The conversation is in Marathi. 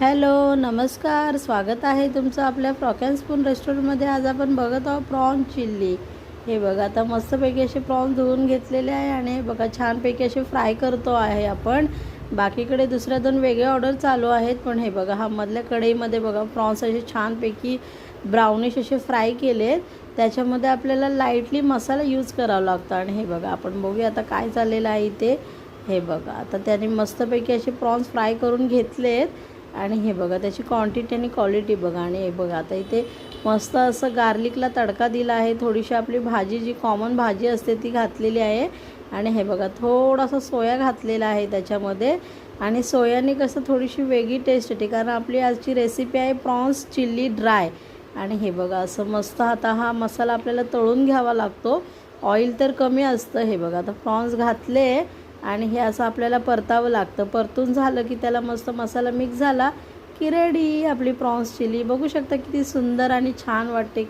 हॅलो नमस्कार, स्वागत आहे तुमचं आपल्या फ्रॉक अँड स्पून रेस्टॉरंटमध्ये। आज आपण बघत आहोत प्रॉन चिल्ली। हे बघा, आता मस्तपैकी असे प्रॉन्स धुवून घेतलेले आहे आणि बघा छानपैकी असे फ्राय करतो आहे आपण। बाकीकडे दुसऱ्या दोन वेगळे ऑर्डर चालू आहेत, पण हे बघा हा मधल्या कढईमध्ये बघा प्रॉन्स असे छानपैकी ब्राउनिश असे फ्राय केलेत। त्याच्यामध्ये आपल्याला लाईटली मसाला यूज करावा लागतो आणि हे बघा आपण बघूया आता काय चाललेलं आहे इथे। हे बघा आता त्याने मस्तपैकी असे प्रॉन्स फ्राय करून घेतलेत आणि हे बघा त्याची क्वांटिटी आणि क्वालिटी बघा। आणि हे बघा आता इथे मस्त असं गार्लिकला तडका दिला आहे, थोडीशी आपली भाजी जी कॉमन भाजी असते ती घातलेली आहे आणि हे बघा थोडासा सोया घातलेला आहे त्याच्यामध्ये। आणि सोयाने कसं थोडीशी वेगळी टेस्ट येते, कारण आपली आजची रेसिपी आहे प्रॉन्स चिल्ली ड्राय। आणि हे बघा असं मस्त आता हा मसाला आपल्याला तळून घ्यावा लागतो, ऑइल तर कमी असतं। हे बघा आता प्रॉन्स घातले आणि हे असं आपल्याला परतावं लागतं। परतून झालं की त्याला मस्त मसाला मिक्स झाला की रेडी आपली प्रॉन्स चिली। बघू शकता किती सुंदर आणि छान वाटते।